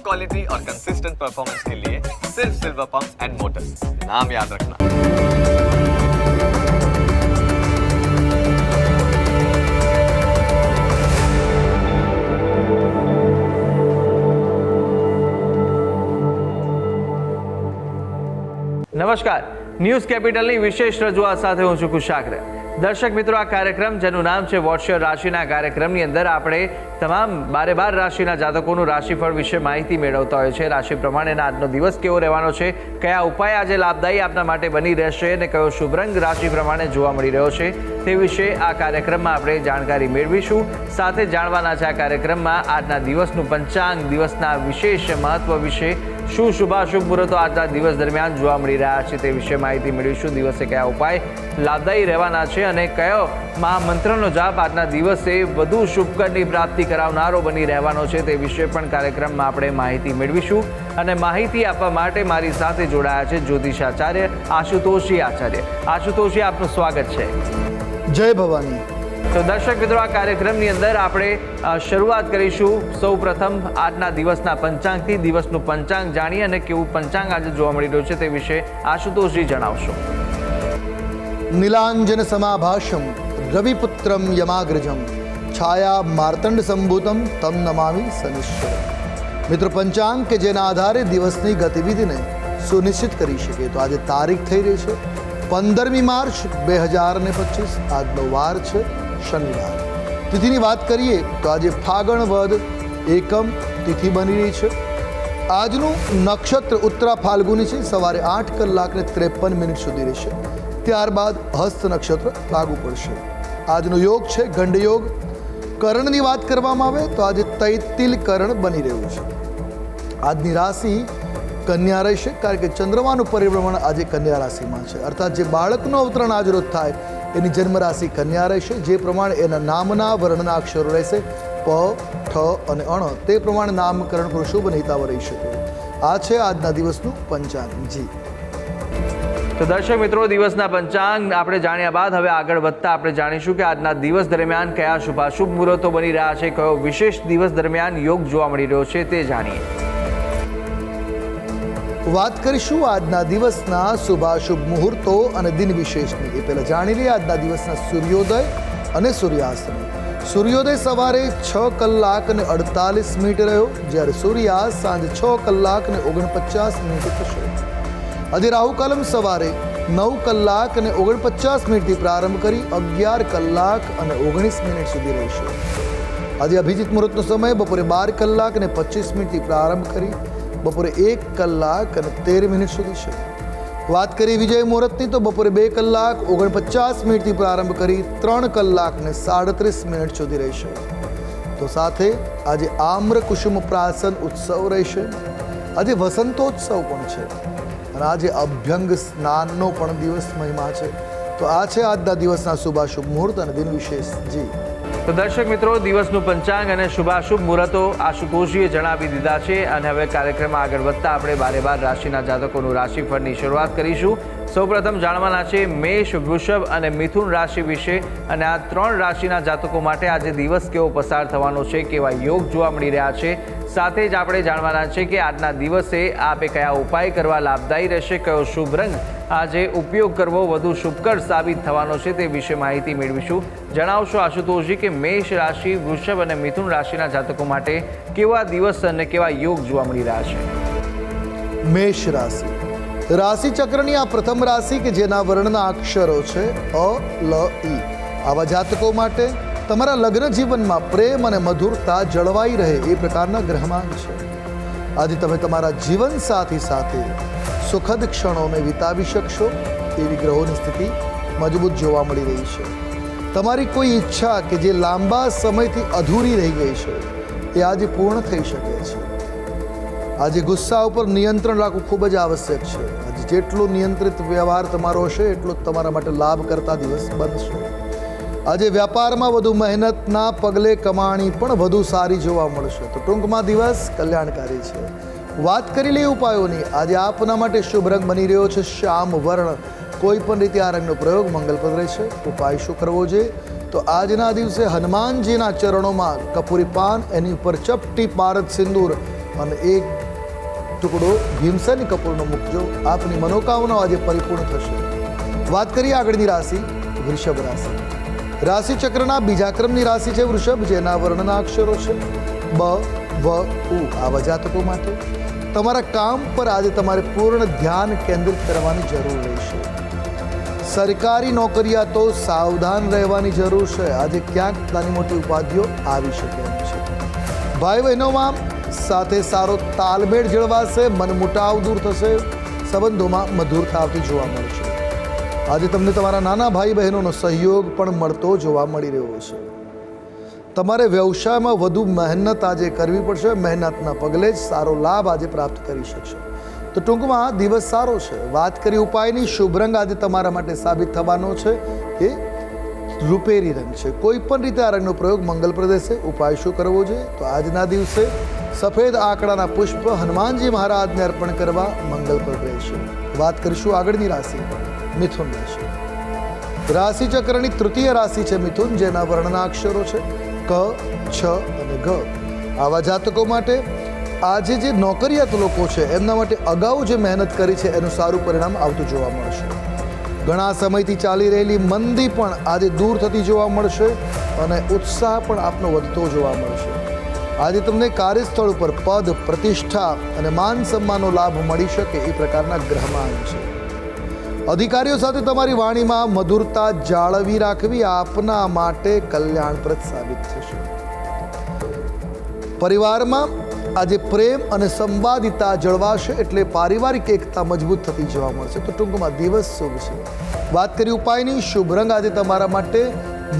Quality और consistent performance के लिए सिर्फ सिल्वर पंप्स एंड मोटर्स, नाम याद रखना। નમસ્કાર, ન્યૂઝ કેપિટલની વિશેષ રજૂઆત સાથે હું છું કુશાગ્ર। દર્શક મિત્રો, આ કાર્યક્રમ જેનું નામ છે વોટ્સ યોર રાશિના કાર્યક્રમની અંદર આપણે તમામ 12 રાશિના જાતકોનું રાશિફળ વિશે માહિતી મેળવતા હોય છે। રાશિ પ્રમાણેના આજનો દિવસ કેવો રહેવાનો છે, કયા ઉપાય આજે લાભદાયી આપના માટે બની રહેશે અને કયો શુભ રંગ રાશિ પ્રમાણે જોવા મળી રહ્યો છે તે વિશે આ કાર્યક્રમમાં આપણે જાણકારી મેળવીશું। સાથે જાણવાના છે આ કાર્યક્રમમાં આજના દિવસનું પંચાંગ, દિવસના વિશેષ મહત્વ વિશે, શું શુભાશુભ મુહૂર્તો આજના દિવસ દરમિયાન જોવા મળી રહ્યા છે તે વિશે માહિતી મેળવીશું। દિવસે કયા ઉપાય લાભદાયી રહેવાના છે અને કયો મહામંત્રનો જાપ આજના દિવસે વધુ શુભકરની પ્રાપ્તિ કરાવનારો બની રહેવાનો છે તે વિશે પણ કાર્યક્રમમાં આપણે માહિતી મેળવીશું। અને માહિતી આપવા માટે મારી સાથે જોડાયા છે જ્યોતિષાચાર્ય આશુતોષજી આચાર્ય। આશુતોષજી, આપનું સ્વાગત છે। જય ભવાની। તો દર્શક મિત્રો, આ કાર્યક્રમની અંદર આપણે શરૂઆત કરીશું સૌ પ્રથમ આજના દિવસના પંચાંગથી। દિવસનું પંચાંગ જાણીએ અને કેવું પંચાંગ આજે જોવા મળી રહ્યું છે તે વિશે આશુતોષજી જણાવશો। નીલાંજન સમાભાષમ રવિપુત્રમ યમાગ્રજમ છાયા માર્તંડ સંભૂતમ તમ નમામિ શનિશ્ચર। મિત્રો, પંચાંગ કે જેના આધારે દિવસની ગતિવિધિને સુનિશ્ચિત કરી શકે, તો આજે તારીખ થઈ રહી છે 15મી માર્ચ 2025। આજનો વાર છે શનિવાર। તિથિની વાત કરીએ તો આજે ફાગણ વદ એકમ તિથિ બની રહી છે। આજનું નક્ષત્ર ઉત્તરા ફાલ્ગુની છે, સવારે 8:53 સુધી રહેશે। ત્યારબાદ હસ્ત નક્ષત્ર લાગુ પડશે। આજનો યોગ છે ગંડ યોગ। કરણની વાત કરવામાં આવે તો આજે તૈતિલ કરણ બની રહ્યું છે। આજની રાશિ કન્યા રહેશે, કારણ કે ચંદ્રમાનું પરિભ્રમણ આજે કન્યા રાશિમાં છે, અર્થાત જે બાળકનું અવતરણ આજરોજ થાય એની જન્મ રાશિ કન્યા રહેશે। જે પ્રમાણે એના નામના વર્ણના અક્ષરો રહેશે પ, ઠ અને અણ, તે પ્રમાણે નામકરણ પર શુભ અને હિતાવ રહી શકે। આ છે આજના દિવસનું પંચાંગ। જી તો દર્શક મિત્રો, દિવસના પંચાંગ આપણે જાણ્યા બાદ હવે આગળ વધતા આપણે જાણીશું કે આજના દિવસ દરમિયાન કયા શુભાશુભ મુહૂર્તો બની રહ્યા છે, કયો વિશેષ દિવસ દરમિયાન યોગ જોવા મળી રહ્યો છે તે જાણીએ। વાત કરીશું આજના દિવસના શુભાશુભ મુહૂર્તો અને દિન વિશેષની। એ પહેલાં જાણી લઈએ આજના દિવસના સૂર્યોદય અને સૂર્યાસ્તની। સૂર્યોદય સવારે 6:48 રહ્યો, જ્યારે સૂર્યાસ્ત સાંજે 6:49 થશે। આજે રાહુકાલમ સવારે 9:49 પ્રારંભ કરી 11:19 સુધી રહેશે। આજે અભિજીત મુહૂર્તનો સમય બપોરે 12:25 પ્રારંભ કરી બપોરે 1:13 સુધી છે। વાત કરીએ વિજય મુહૂર્તની તો બપોરે 2:49 પ્રારંભ કરી 3:37 સુધી રહેશે। તો સાથે આજે આમ્ર કુસુમ પ્રાશન ઉત્સવ રહેશે। આજે વસંતોત્સવ પણ છે અને આજે અભ્યંગ સ્નાનનો પણ દિવસ મહિમા છે। તો આ છે આજના દિવસના શુભાશુભ મુહૂર્ત અને દિન વિશેષ। જી તો દર્શક મિત્રો, દિવસનું પંચાંગ અને શુભાશુભ મુહૂર્તો આશુતોષજીએ જણાવી દીધા છે અને હવે કાર્યક્રમમાં આગળ વધતા આપણે 12 રાશિના જાતકોનું રાશિફળની શરૂઆત કરીશું। સૌપ્રથમ જાણવાના છે મેષ, વૃષભ અને મિથુન રાશિ વિશે। અને આ 3 રાશિના જાતકો માટે આજે દિવસ કેવો પસાર થવાનો છે, કેવા યોગ જોવા મળી રહ્યા છે। સાથે જ આપણે જાણવાના છે કે આજના દિવસે આપે કયા ઉપાય કરવા લાભદાયી રહેશે, કયો શુભ રંગ આજે ઉપયોગ કરવો વધુ શુભકર સાબિત થવાનો છે તે વિશે માહિતી મેળવીશું। જણાવશો આશુતોષજી કે મેષ રાશિ, વૃષભ અને મિથુન રાશિના જાતકો માટે કેવા દિવસ અને કેવા યોગ જોવા મળી રહ્યા છે। મેષ રાશિ રાશિ ચક્રની આ પ્રથમ રાશિ કે જેના વર્ણના અક્ષરો છે અ, લ, ઈ। આવા જાતકો માટે તમારા લગ્ન જીવનમાં પ્રેમ અને મધુરતા જળવાઈ રહે એ પ્રકારના ગ્રહમાન છે। આજે તમે તમારા જીવન સાથી સાથે સુખદ ક્ષણોને વિતાવી શકશો એવી ગ્રહોની સ્થિતિ મજબૂત જોવા મળી રહી છે। તમારી કોઈ ઈચ્છા કે જે લાંબા સમયથી અધૂરી રહી ગઈ છે એ આજે પૂર્ણ થઈ શકે છે। આજે ગુસ્સા ઉપર નિયંત્રણ રાખવું ખૂબ જ આવશ્યક છે। આજે જેટલો નિયંત્રિત વ્યવહાર તમારો હશે એટલો તમારા માટે લાભ કરતા દિવસ બનશે। આજે વ્યાપારમાં વધુ મહેનતના પગલે કમાણી પણ વધુ સારી જોવા મળશે। તો ટૂંકમાં દિવસ કલ્યાણકારી છે। વાત કરી લઈએ ઉપાયોની। આજે આપના માટે શુભ રંગ બની રહ્યો છે શ્યામ વર્ણ। કોઈ પણ રીતે આ રંગનો પ્રયોગ મંગલપ્રદ રહેશે। ઉપાય શું કરવો જોઈએ તો આજના દિવસે હનુમાનજીના ચરણોમાં કપૂરી પાન, એની ઉપર ચપટી પારદ સિંદૂર અને એક ટુકડો ભીમસેની કપૂરનો મૂકજો. આપની મનોકામનાઓ આજે પરિપૂર્ણ થશે. વાત કરીએ આગળની રાશિ વૃષભ રાશિ. રાશિ ચક્રના બીજા ક્રમની રાશિ છે વૃષભ, જેના વર્ણના અક્ષરો છે બ, વ, ઉ. આવા જાતકો માટે તમારા કામ પર આજે તમારે પૂર્ણ ધ્યાન કેન્દ્રિત કરવાની જરૂર રહેશે. સરકારી નોકરિયાતો સાવધાન રહેવાની જરૂર છે. આજે ક્યાંક નાની મોટી ઉપાધિઓ આવી શકે એમ છે. ભાઈ બહેનોમાં સાથે સારો તાલમેળ જળવાશે, મનમુટાવ દૂર થશે, સંબંધોમાં મધુરતા આવતી જોવા મળશે. આજે તમને તમારા નાના ભાઈ બહેનોનો સહયોગ પણ મળતો જોવા મળી રહ્યો છે. તમારે વ્યવસાયમાં વધુ મહેનત આજે કરવી પડશે. મહેનતના પગલે જ સારો લાભ આજે પ્રાપ્ત કરી શકશો. તો ટૂંકમાં દિવસ સારો છે. વાત કરી ઉપાયની, શુભ રંગ આજે તમારા માટે સાબિત થવાનો છે એ રૂપેરી રંગ છે. કોઈ પણ રીતે આ રંગનો પ્રયોગ મંગલપ્રદ છે. ઉપાય શું કરવો જોઈએ? તો આજના દિવસે સફેદ આંકડાના પુષ્પ હનુમાનજી મહારાજને અર્પણ કરવા મંગલપ્રદ રહેશે. વાત કરીશું આગળની રાશિ મિથુન રાશિ. રાશિ ચક્રની તૃતીય રાશિ છે મિથુન, જેના વર્ણના અક્ષરો છે ક, છ અને ગ. આવા જાતકો માટે આજે જે નોકરિયાત લોકો છે એમના માટે અગાઉ જે મહેનત કરી છે એનું સારું પરિણામ આવતું જોવા મળશે. ઘણા સમયથી ચાલી રહેલી મંદી પણ આજે દૂર થતી જોવા મળશે અને ઉત્સાહ પણ આપનો વધતો જોવા મળશે. આજે તમને કાર્યસ્થળ ઉપર પદ, પ્રતિષ્ઠા અને માન સન્માનનો લાભ મળી શકે એ પ્રકારના ગ્રહમાન છે. અધિકારીઓ સાથે તમારી વાણીમાં મધુરતા જાળવી રાખવી આપના માટે કલ્યાણપ્રદ સાબિત થશે. પરિવારમાં આજે પ્રેમ અને સંવાદિતા જળવાશે, એટલે પારિવારિક એકતા મજબૂત થતી જોવા મળશે. તો ટૂંકમાં દિવસ શુભ છે. વાત કરી ઉપાયની, શુભ રંગ આજે તમારા માટે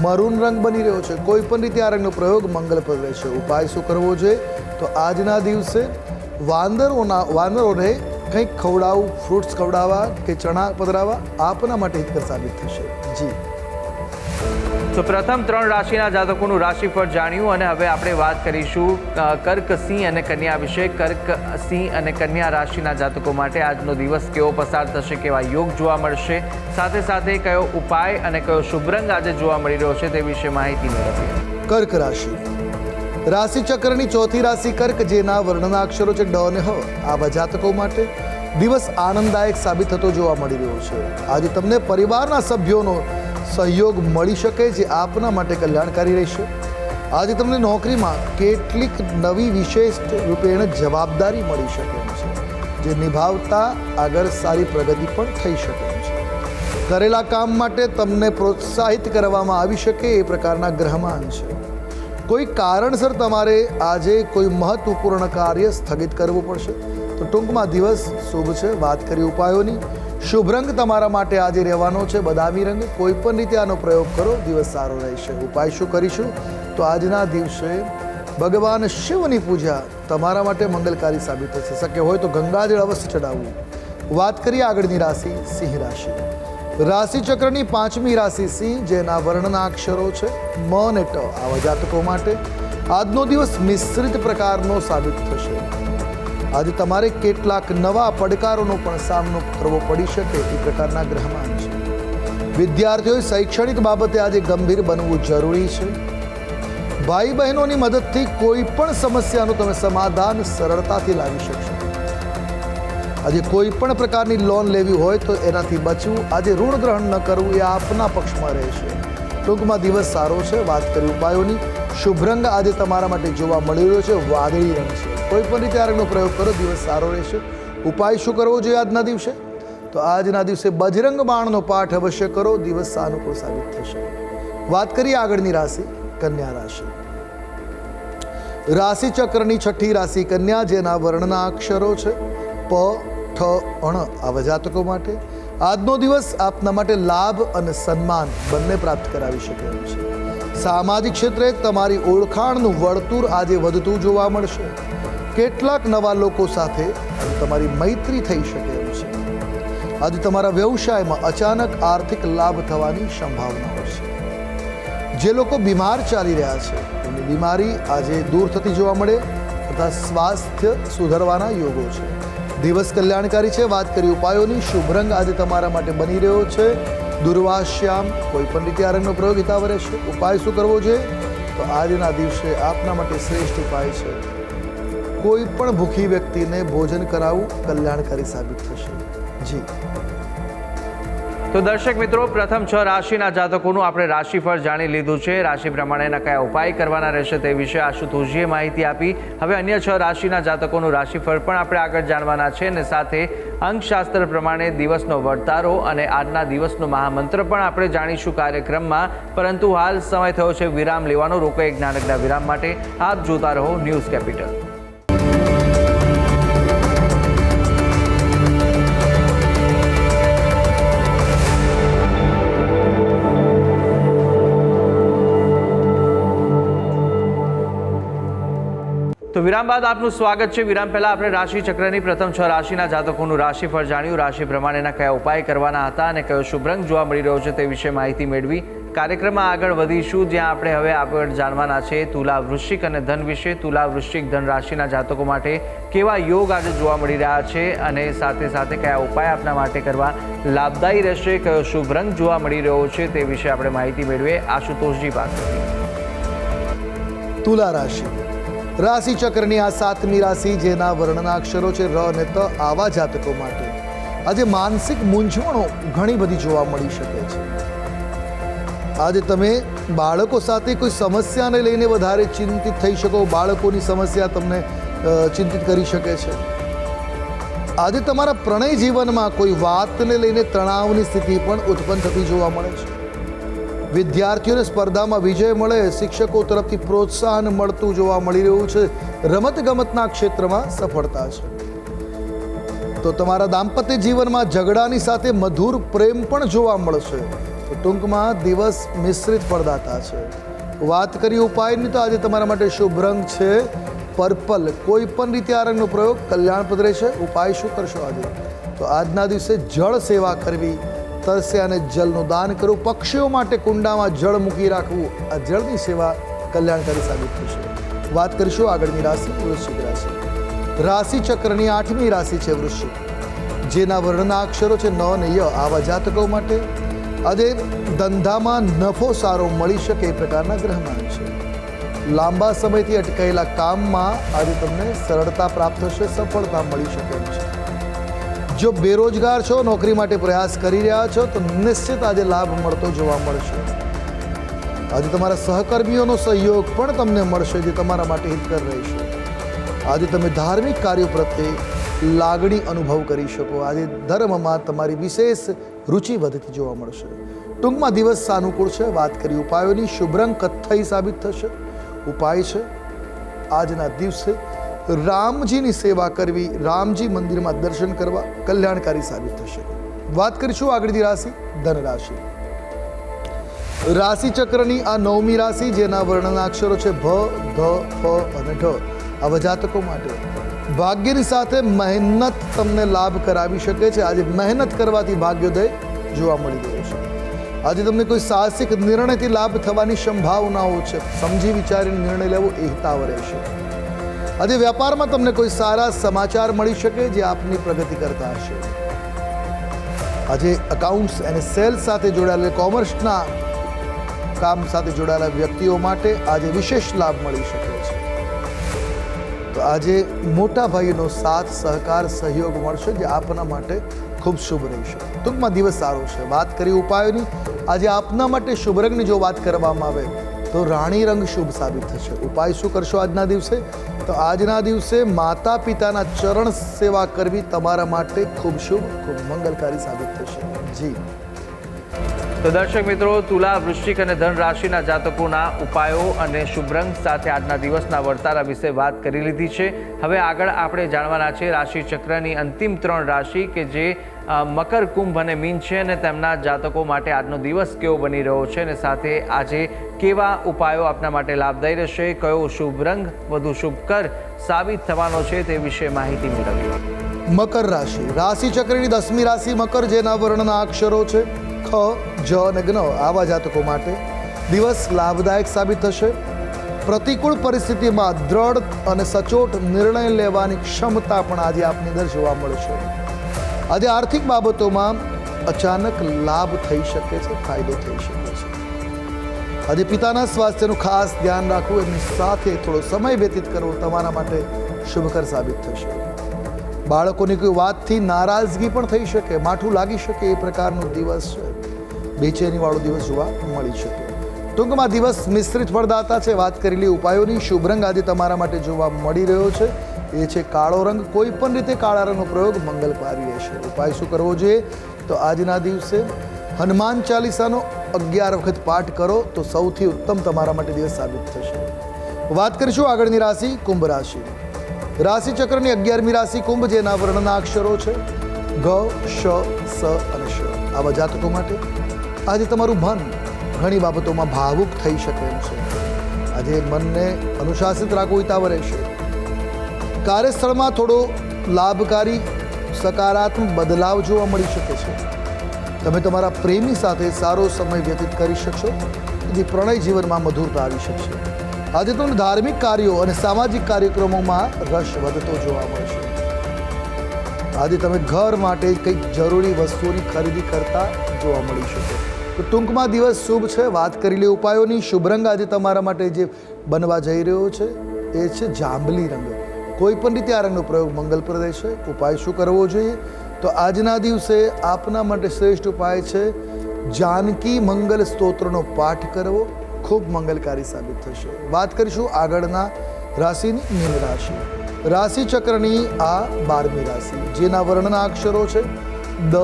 મરૂન રંગ બની રહ્યો છે. કોઈ પણ રીતે આ રંગનો પ્રયોગ મંગલપ્રદ રહેશે. ઉપાય શું કરવો જોઈએ? તો આજના દિવસે વાનરોને કંઈક ખવડાવવું, ફ્રૂટ્સ ખવડાવવા કે ચણા પધરાવવા આપના માટે હિતકર સાબિત થશે. જી. તો પ્રથમ 3 રાશિના જાતકોનું રાશિફળ જાણ્યું અને હવે આપણે વાત કરીશું કર્ક, સિંહ અને કન્યા વિશે. કર્ક, સિંહ અને કન્યા રાશિના જાતકો માટે આજનો દિવસ કેવો પસાર થશે, કેવા યોગ જોવા મળશે, સાથે સાથે કયો ઉપાય અને કયો શુભ રંગ આજે જોવા મળી રહ્યો છે તે વિશે માહિતી મેળવીએ. કર્ક રાશિ. રાશિ ચક્રની ચોથી રાશિ કર્ક, જેના વર્ણના અક્ષરો છે ડ અને હ. આવા જાતકો માટે દિવસ આનંદદાયક સાબિત થતો જોવા મળી રહ્યો છે. આજે તમને પરિવારના સભ્યોનો સહયોગ મળી શકે, જે આપના માટે કલ્યાણકારી રહેશે. આજે તમને નોકરીમાં કેટલીક નવી વિશેષ રૂપેણ જવાબદારી મળી શકે એમ છે, જે નિભાવતા આગળ સારી પ્રગતિ પણ થઈ શકે એમ છે. કરેલા કામ માટે તમને પ્રોત્સાહિત કરવામાં આવી શકે એ પ્રકારના ગ્રહમાન છે. કોઈ કારણસર તમારે આજે કોઈ મહત્વપૂર્ણ કાર્ય સ્થગિત કરવું પડશે. તો ટૂંકમાં દિવસ શુભ છે. વાત કરી ઉપાયોની, શુભ રંગ તમારા માટે આજે રહેવાનો છે બદામી રંગ. કોઈ પણ રીતે આનો પ્રયોગ કરો, દિવસ સારો રહેશે. ઉપાય શું કરીશું? તો આજના દિવસે ભગવાન શિવની પૂજા તમારા માટે મંગલકારી સાબિત થશે. શક્ય હોય તો ગંગાજળ અવશ્ય ચડાવવું. વાત કરીએ આગળની રાશિ સિંહ રાશિ. રાશિ ચક્રની 5મી રાશિ સિંહ, જેના વર્ણના અક્ષરો છે મ અને ટ. આવા જાતકો માટે આજનો દિવસ મિશ્રિત પ્રકારનો સાબિત થશે. આજે તમારે કેટલાક નવા પડકારોનો પણ સામનો કરવો પડી શકે એ પ્રકારના ગ્રહમાન છે. વિદ્યાર્થીઓએ શૈક્ષણિક બાબતે આજે ગંભીર બનવું જરૂરી છે. ભાઈ બહેનોની મદદથી કોઈ પણ સમસ્યાનું તમે સમાધાન સરળતાથી લાવી શકશો. આજે કોઈ પણ પ્રકારની લોન લેવી હોય તો એનાથી બચવું, આજે ઋણ ગ્રહણ ન કરવું એ આપના પક્ષમાં રહેશે. ટૂંકમાં દિવસ સારો છે. વાત કરી ઉપાયોની, શુભ રંગ આજે તમારા માટે જોવા મળી રહ્યો છે વાદળી રંગ છે. કોઈ પણ રીતે આ રંગનો પ્રયોગ કરો, દિવસ સારો રહેશે. ઉપાય શું કરવો જોઈએ આજના દિવસે? તો આજના દિવસે બજરંગ બાણનો પાઠ અવશ્ય કરો, દિવસ સાનુકૂળ સાબિત થશે. વાત કરીએ આગળની રાશિ કન્યા રાશિ. રાશિ ચક્રની 6ઠી રાશિ કન્યા, જેના વર્ણના અક્ષરો છે પ, ઠ, અણ. આવા જાતકો માટે આજનો દિવસ આપના માટે લાભ અને સન્માન બંને પ્રાપ્ત કરાવી શકે એમ છે. સામાજિક ક્ષેત્રે તમારી ઓળખાણનું વર્તુળ આજે વધતું જોવા મળશે. કેટલાક નવા લોકો સાથે તમારી મૈત્રી થઈ શકે એમ છે. આજે તમારા વ્યવસાયમાં અચાનક આર્થિક લાભ થવાની સંભાવનાઓ છે. જે લોકો બીમાર ચાલી રહ્યા છે એમની બીમારી આજે દૂર થતી જોવા મળે તથા સ્વાસ્થ્ય સુધરવાના યોગો છે. દિવસ કલ્યાણકારી છે. વાત કરી ઉપાયોની, શુભ રંગ આજે તમારા માટે બની રહ્યો છે દુર્વાશ્યામ. કોઈ પણ રીતે આ રંગનો પ્રયોગ હિતાવહ રહેશે. ઉપાય શું કરવો જોઈએ? તો આજના દિવસે આપના માટે શ્રેષ્ઠ ઉપાય છે કોઈ પણ ભૂખી વ્યક્તિને ભોજન કરાવવું કલ્યાણકારી સાબિત થશે. જી તો દર્શક મિત્રો, પ્રથમ 6 રાશિના જાતકોનું આપણે રાશિફળ જાણી લીધું છે. રાશિ પ્રમાણેના કયા ઉપાય કરવાના રહેશે તે વિશે આશુતોષજીએ માહિતી આપી. હવે અન્ય 6 રાશિના જાતકોનું રાશિફળ પણ આપણે આગળ જાણવાના છે અને સાથે અંકશાસ્ત્ર પ્રમાણે દિવસનો વર્તારો અને આજના દિવસનો મહામંત્ર પણ આપણે જાણીશું કાર્યક્રમમાં. પરંતુ હાલ સમય થયો છે વિરામ લેવાનો. રોકો એક નાનકડા વિરામ માટે. આપ જોતા રહો ન્યૂઝ કેપિટલ. તો વિરામ બાદ આપનું સ્વાગત છે. વિરામ પહેલા આપણે રાશિ ચક્રની પ્રથમ 6 રાશિના જાતકોનું રાશિફળ જાણ્યું. રાશિ પ્રમાણેના કયા ઉપાય કરવાના હતા અને કયો શુભ રંગ જોવા મળી રહ્યો છે તે વિશે માહિતી મેળવી. કાર્યક્રમમાં આગળ વધીશું, જ્યાં આપણે હવે આગળ જાણવાના છે તુલા, વૃશ્ચિક અને ધન વિશે. તુલા, વૃશ્ચિક, ધન રાશિના જાતકો માટે કેવા યોગ આજે જોવા મળી રહ્યા છે અને સાથે સાથે કયા ઉપાય આપના માટે કરવા લાભદાયી રહેશે, કયો શુભ રંગ જોવા મળી રહ્યો છે તે વિશે આપણે માહિતી મેળવીએ આશુતોષજી પાસેથી. તુલા રાશિ, રાશિ ચક્રની આ 7મી રાશિ, જેના વર્ણના અક્ષરો છે ર અને ત, આવા જાતકો માટે આજે માનસિક મૂંઝવણો ઘણી બધી જોવા મળી શકે છે. આજે તમે બાળકો સાથે કોઈ સમસ્યાને લઈને વધારે ચિંતિત થઈ શકો. બાળકોની સમસ્યા તમને ચિંતિત કરી શકે છે. આજે તમારા પ્રણય જીવનમાં કોઈ વાતને લઈને તણાવની સ્થિતિ પણ ઉત્પન્ન થતી જોવા મળે છે. વિદ્યાર્થીઓને સ્પર્ધામાં વિજય મળે, શિક્ષકો તરફથી પ્રોત્સાહન મળતું જોવા મળી રહ્યું છે. રમતગમતના ક્ષેત્રમાં સફળતા છે. તો તમારા દાંપત્ય જીવનમાં ઝઘડાની સાથે મધુર પ્રેમ પણ જોવા મળશે. તો ટૂંકમાં દિવસ મિશ્રિત ફળદાતા છે. વાત કરીએ ઉપાયની, તો આજે તમારા માટે શુભ રંગ છે પર્પલ. કોઈ પણ રીતે આ રંગનો પ્રયોગ કલ્યાણપ્રદ રહેશે. ઉપાય શું કરશો આજે? તો આજના દિવસે જળ સેવા કરવી, તરસ્યા અને જળનું દાન કરવું, પક્ષીઓ માટે કુંડામાં જળ મૂકી રાખવું, આ જળની સેવા કલ્યાણકારી સાબિત થશે. વાત કરીશું આગળની રાશિ, વૃશ્ચિક રાશિ. રાશિ ચક્રની 8મી રાશિ છે વૃશ્ચિક, જેના વર્ણના અક્ષરો છે ન અને ય. આવા જાતકો માટે આજે ધંધામાં નફો સારો મળી શકે એ પ્રકારના ગ્રહમાન છે. લાંબા સમયથી અટકાયેલા કામમાં આજે તમને સરળતા પ્રાપ્ત થશે, સફળતા મળી શકે એમ છે. જો બેરોજગાર છો, નોકરી માટે પ્રયાસ કરી રહ્યા છો, તો નિશ્ચિત આજે લાભ મળતો જોવા મળશે. આજે તમારા સહકર્મીઓનો સહયોગ પણ તમને મળશે, જે તમારા માટે હિતકર રહેશે. આજે તમે ધાર્મિક કાર્યો પ્રત્યે લાગણી અનુભવ કરી શકો. આજે ધર્મમાં તમારી વિશેષ રુચિ વધતી જોવા મળશે. ટૂંકમાં દિવસ સાનુકૂળ છે. વાત કરી ઉપાયોની, શુભ રંગ કથ્થઈ સાબિત થશે. ઉપાય છે આજના દિવસે રામજીની સેવા કરવી, રામજી મંદિરમાં દર્શન કરવા કલ્યાણકારી સાબિત થશે. વાત કરીશું આગળની રાશિ, ધન રાશિ. રાશિ ચક્રની આ 9મી રાશિ, જેના વર્ણના અક્ષરો છે ભ, ધ, ફ અને ઢ. આવા જાતકો માટે ભાગ્યની સાથે મહેનત તમને લાભ કરાવી શકે છે. આજે મહેનત કરવાથી ભાગ્યોદય જોવા મળી રહ્યો છે. આજે તમને કોઈ સાહસિક નિર્ણયથી લાભ થવાની સંભાવનાઓ છે. સમજી વિચારીને નિર્ણય લેવો એ હિતાવ રહેશે. આજે વ્યાપારમાં તમને કોઈ સારા સમાચાર મળી શકે, જે આપની પ્રગતિ કરતા હશે. આજે અકાઉન્ટ્સ અને સેલ્સ સાથે જોડાયેલા, કોમર્સના કામ સાથે જોડાયેલા વ્યક્તિઓ માટે આજે વિશેષ લાભ મળી શકે છે. તો આજે મોટા ભાઈનો સાથ, સહકાર, સહયોગ મળશે, જે આપના માટે ખૂબ શુભ રહેશે. ટૂંકમાં દિવસ સારો છે. વાત કરી ઉપાયોની, આજે આપના માટે શુભ રંગની જો વાત કરવામાં આવે તો રાણી રંગ શુભ સાબિત થશે. ઉપાય શું કરશો આજના દિવસે? તો આજના દિવસે માતા પિતાના ચરણ સેવા કરવી તમારા માટે ખૂબ શુભ, ખૂબ મંગલકારી સાબિત થશે. જી તો દર્શક મિત્રો, તુલા, વૃશ્ચિક અને ધન રાશિના જાતકોના ઉપાયો અને શુભ રંગ સાથે આજના દિવસના વર્તારા વિશે વાત કરી લીધી છે. હવે આગળ આપણે જાણવાના છે રાશિ ચક્રની અંતિમ 3 રાશિ, કે જે મકર, કુંભ અને મીન છે, અને તેમના જાતકો માટે આજનો દિવસ કેવો બની રહ્યો છે અને સાથે આજે કેવા ઉપાયો આપના માટે લાભદાયી રહેશે, કયો શુભ રંગ વધુ શુભકર સાબિત થવાનો છે તે વિશે માહિતી મેળવીએ. મકર રાશિ, રાશિ ચક્રની 10મી રાશિ મકર, જેના વર્ણના અક્ષરો છે ખ, જ અને જ્ઞ. આવા જાતકો માટે દિવસ લાભદાયક સાબિત થશે. પ્રતિકૂળ પરિસ્થિતિમાં દ્રઢ અને સચોટ નિર્ણય લેવાની ક્ષમતા પણ આજે આપની અંદર જોવા મળશે. આજે આર્થિક બાબતોમાં અચાનક લાભ થઈ શકે છે, ફાયદો થઈ શકે છે. આજે પિતાના સ્વાસ્થ્યનું ખાસ ધ્યાન રાખવું, એમની સાથે થોડો સમય વ્યતીત કરવો તમારા માટે શુભકર સાબિત થશે. બાળકોની કોઈ વાતથી નારાજગી પણ થઈ શકે, માઠું લાગી શકે, એ પ્રકારનો દિવસ છે. બેચેનીવાળો દિવસ જોવા મળી શકે. ટૂંકમાં દિવસ મિશ્રિત ફળદાતા છે. વાત કરેલી ઉપાયોની શુભ રંગ આજે તમારા માટે જોવા મળી રહ્યો છે એ છે કાળો રંગ. કોઈ પણ રીતે કાળા રંગનો પ્રયોગ મંગલકારી રહેશે. ઉપાય શું કરવો જોઈએ? તો આજના દિવસે હનુમાન ચાલીસાનો 11 વખત પાઠ કરો તો સૌથી ઉત્તમ તમારા માટે દિવસ સાબિત થશે. વાત કરીશું આગળની રાશિ કુંભ રાશિ. રાશિ ચક્રની 11મી રાશિ કુંભ, જેના વર્ણના અક્ષરો છે ગ, શ, સ અને શ. આવા જાતકો માટે આજે તમારું મન ઘણી બાબતોમાં ભાવુક થઈ શકે એમ છે. આજે મનને અનુશાસિત રાખવું હિતાવ રહેશે. કાર્યસ્થળમાં થોડો લાભકારી સકારાત્મક બદલાવ જોવા મળી શકે છે. તમે તમારા પ્રેમી સાથે સારો સમય વ્યતીત કરી શકશો, જેથી પ્રણય જીવનમાં મધુરતા આવી શકશે. આજે તમને ધાર્મિક કાર્યો અને સામાજિક કાર્યક્રમોમાં રસ વધતો જોવા મળશે. આજે તમે ઘર માટે કંઈક જરૂરી વસ્તુઓની ખરીદી કરતા જોવા મળી શકે. તો ટૂંકમાં દિવસ શુભ છે. વાત કરી લે ઉપાયોની. શુભ રંગ આજે તમારા માટે જે બનવા જઈ રહ્યો છે એ છે જાંબલી રંગ. કોઈ પણ રીતે આ રંગનો પ્રયોગ મંગલપ્રદ રહેશે. ઉપાય શું કરવો જોઈએ? તો આજના દિવસે આપના માટે શ્રેષ્ઠ ઉપાય છે જાનકી મંગલ સ્તોત્રનો પાઠ કરવો. ખૂબ મંગલકારી સાબિત થશે. વાત કરીશું આગળના રાશિની મીન રાશિ. રાશિ ચક્રની આ 12મી રાશિ, જેના વર્ણના અક્ષરો છે દ,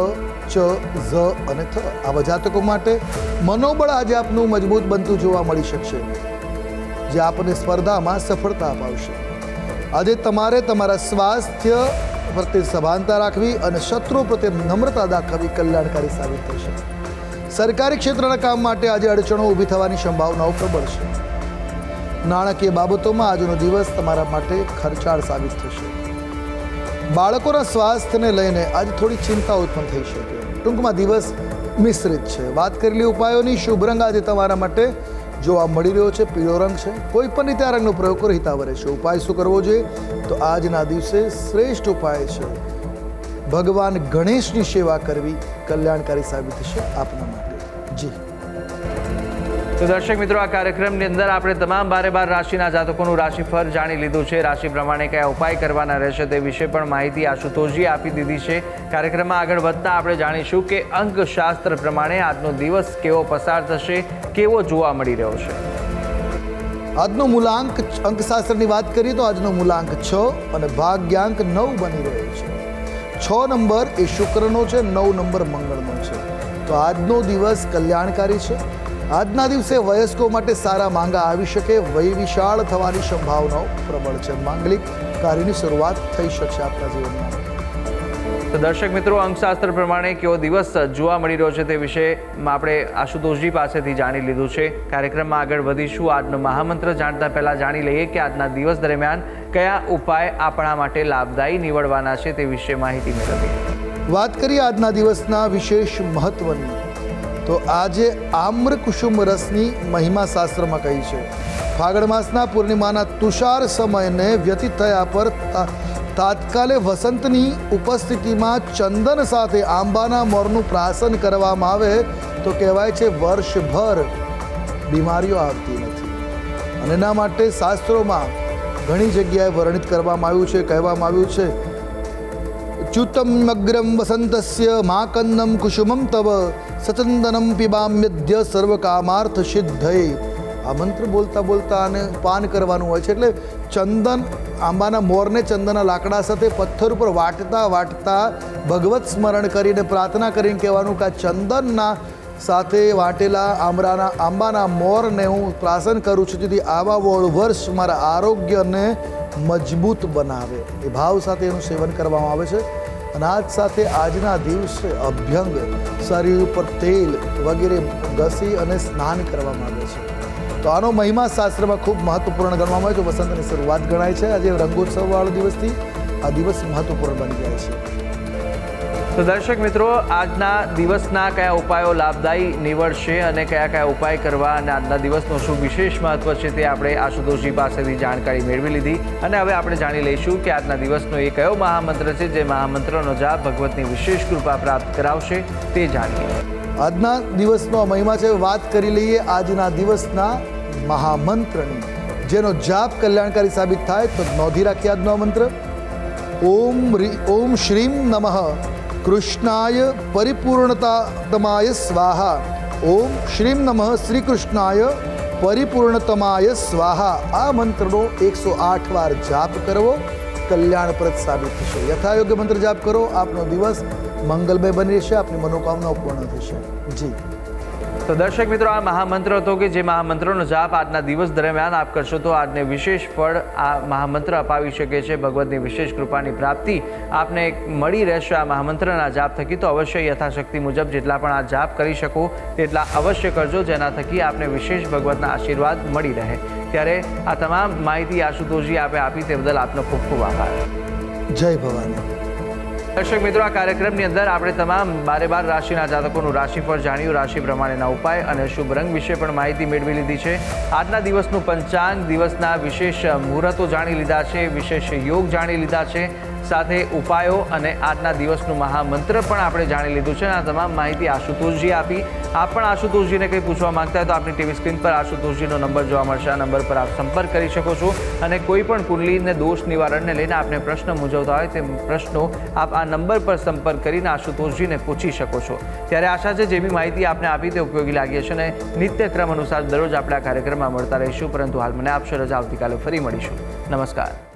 ચ, ઝ અને થ. આવા જાતકો માટે મનોબળ આજે આપનું મજબૂત બનતું જોવા મળી શકશે, જે આપને સ્પર્ધામાં સફળતા અપાવશે. આજે તમારે તમારા સ્વાસ્થ્ય પ્રત્યે સભાનતા રાખવી અને શત્રુઓ પ્રત્યે નમ્રતા દાખવવી કલ્યાણકારી સાબિત થશે. સરકારી ક્ષેત્રના કામ માટે આજે અડચણો ઊભી થવાની સંભાવનાઓ પ્રબળ છે. નાણાકીય બાબતોમાં આજનો દિવસ તમારા માટે ખર્ચાળ સાબિત થશે. બાળકોના સ્વાસ્થ્યને લઈને આજે થોડી ચિંતા ઉત્પન્ન થઈ શકે. ટૂંકમાં દિવસ મિશ્રિત છે. વાત કરેલી ઉપાયોની. શુભ રંગ આજે તમારા માટે જોવા મળી રહ્યો છે પીળો રંગ છે. કોઈ પણ રીતે આ રંગનો પ્રયોગ કરો હિતાવ રહેશે. ઉપાય શું કરવો જોઈએ? તો આજના દિવસે શ્રેષ્ઠ ઉપાય છે ભગવાન ગણેશની સેવા કરવી. કલ્યાણકારી સાબિત થશે આપના માટે. જી તો દર્શક મિત્રો, આ કાર્યક્રમની અંદર આપણે તમામ 12 રાશિના જાતકોનું રાશિફળ જાણી લીધું છે. રાશિ પ્રમાણે કયા ઉપાય કરવાના રહેશે તે વિશે પણ માહિતી આશુતોષજી આપી દીધી છે. કાર્યક્રમમાં આગળ વધતા આપણે જાણીશું કે અંકશાસ્ત્ર પ્રમાણે આજનો દિવસ કેવો પસાર થશે, કેવો જોવા મળી રહ્યો છે. આજનો મૂલાંક, અંકશાસ્ત્રની વાત કરીએ તો આજનો મૂલાંક 6 અને ભાગ્યાંક 9 બની રહ્યો છે. 6 નંબર એ શુક્રનો છે, 9 નંબર મંગળનો છે. તો આજનો દિવસ કલ્યાણકારી છે. આજના દિવસે વયસ્કો માટે સારા માંગા આવી શકે, વય વિશાળ થવાની સંભાવનાઓ પ્રબળ છે. માંગલિક કાર્યની શરૂઆત થઈ શકશે આપણા જીવનમાં. તો દર્શક મિત્રો, અંકશાસ્ત્ર પ્રમાણે કેવો દિવસ જોવા મળી રહ્યો છે તે વિશે આપણે આશુતોષજી પાસેથી જાણી લીધું છે. કાર્યક્રમમાં આગળ વધીશું. આજનો મહામંત્ર જાણતા પહેલાં જાણી લઈએ કે આજના દિવસ દરમિયાન કયા ઉપાય આપણા માટે લાભદાયી નીવડવાના છે તે વિશે માહિતી મેળવીએ. વાત કરીએ આજના દિવસના વિશેષ મહત્વની, તો આજે આમ્ર કુસુમ રસની મહિમા શાસ્ત્રમાં કહી છે. ફાગણ માસના પૂર્ણિમાના તુષાર સમયને વ્યતીત થયા પર તાત્કાલે વસંતની ઉપસ્થિતિમાં ચંદન સાથે આંબાના મોરનું પ્રાશન કરવામાં આવે તો કહેવાય છે વર્ષભર બીમારીઓ આવતી નથી. અને એના માટે શાસ્ત્રોમાં ઘણી જગ્યાએ વર્ણિત કરવામાં આવ્યું છે, કહેવામાં આવ્યું છે ચ્યુતમ અગ્રમ વસંતસ્ય માકન્નમ કુસુમમ તવ સચંદનમ પીબામ્યદ્ય સર્વકામાર્થ સિદ્ધયે. આ મંત્ર બોલતા બોલતા અને પાન કરવાનું હોય છે. એટલે ચંદન, આંબાના મોરને ચંદનના લાકડા સાથે પથ્થર ઉપર વાટતા વાટતા ભગવત સ્મરણ કરીને પ્રાર્થના કરીને કહેવાનું કે આ ચંદનના સાથે વાટેલા આંબાના મોરને હું પ્રાસન કરું છું, જેથી આવા વર્ષ મારા આરોગ્યને મજબૂત બનાવે. એ ભાવ સાથે એનું સેવન કરવામાં આવે છે. અને આજ સાથે આજના દિવસે અભ્યંગ, શરીર ઉપર તેલ વગેરે ઘસી અને સ્નાન કરવામાં આવે છે. તો આનો મહિમા શાસ્ત્રમાં ખૂબ મહત્વપૂર્ણ ગણવામાં આવે છે. વસંતની શરૂઆત ગણાય છે. આજે રંગોત્સવવાળો દિવસથી આ દિવસ મહત્વપૂર્ણ બની જાય છે. તો દર્શક મિત્રો, આજના દિવસના કયા ઉપાયો લાભદાયી નીવડશે અને કયા કયા ઉપાય કરવા અને આજના દિવસનો શું વિશેષ મહત્વ છે તે આપણે આશુતોષજી પાસેથી જાણકારી મેળવી લીધી. અને હવે આપણે જાણી લઈશું કે આજના દિવસનો એ કયો મહામંત્ર છે જે મહામંત્રનો જાપ ભગવતની વિશેષ કૃપા પ્રાપ્ત કરાવશે તે જાણીએ. આજના દિવસનો મહિમા છે. વાત કરી લઈએ આજના દિવસના મહામંત્રની. જેનો જાપ કલ્યાણકારી સાબિત થાય તો નોંધી રાખી આજનો આ મંત્ર. ઓમ શ્રીમ નમઃ કૃષ્ણાય પરિપૂર્ણતાતમાય સ્વાહા. ઓમ શ્રીમ નમઃ શ્રી કૃષ્ણાય પરિપૂર્ણતમાય સ્વાહા. આ મંત્રનો 108 વાર જાપ કરવો કલ્યાણપ્રદ સાબિત થશે. યથાયોગ્ય મંત્ર જાપ કરો. આપનો દિવસ મંગલમય બની રહેશે. આપની મનોકામનાઓ પૂર્ણ થશે. જી. તો દર્શક મિત્રો, આ મહામંત્ર હતો કે જે મહામંત્રનો જાપ આજના દિવસ દરમિયાન આપ કરશો તો આજને વિશેષ ફળ આ મહામંત્ર અપાવી શકે છે. ભગવતની વિશેષ કૃપાની પ્રાપ્તિ આપને મળી રહેશે આ મહામંત્રના જાપ થકી. તો અવશ્ય યથાશક્તિ મુજબ જેટલા પણ આ જાપ કરી શકો તેટલા અવશ્ય કરજો, જેના થકી આપને વિશેષ ભગવતના આશીર્વાદ મળી રહે. ત્યારે આ તમામ માહિતી આશુતોષજી આપે આપી તે બદલ આપનો ખૂબ ખૂબ આભાર. જય ભવાની. દર્શક મિત્રો, આ કાર્યક્રમની અંદર આપણે તમામ 12 રાશિના જાતકોનું રાશિફળ જાણ્યું, રાશિ પ્રમાણેના ઉપાય અને શુભ રંગ વિશે પણ માહિતી મેળવી લીધી છે. આજના દિવસનું પંચાંગ, દિવસના વિશેષ મુહૂર્તો જાણી લીધા છે, વિશેષ યોગ જાણી લીધા છે, સાથે ઉપાયો અને આજના દિવસનું મહામંત્ર પણ આપણે જાણી લીધું છે. આ તમામ માહિતી આશુતોષજી આપી. આપ પણ આશુતોષજીને કંઈ પૂછવા માંગતા હોય તો આપની ટીવી સ્ક્રીન પર આશુતોષજીનો નંબર જોવા મળશે. આ નંબર પર આપ સંપર્ક કરી શકો છો અને કોઈ પણ કુંડલીને દોષ નિવારણને લઈને આપને પ્રશ્ન મૂંઝવતા હોય તે પ્રશ્નો આપ આ નંબર પર સંપર્ક કરીને આશુતોષજીને પૂછી શકો છો. ત્યારે આશા છે જે બી માહિતી આપને આપી તે ઉપયોગી લાગી હશે અને નિત્યક્રમ અનુસાર દરરોજ આપણે આ કાર્યક્રમમાં મળતા રહીશું. પરંતુ હાલ મને આપશો રજા. આવતીકાલે ફરી મળીશું. નમસ્કાર.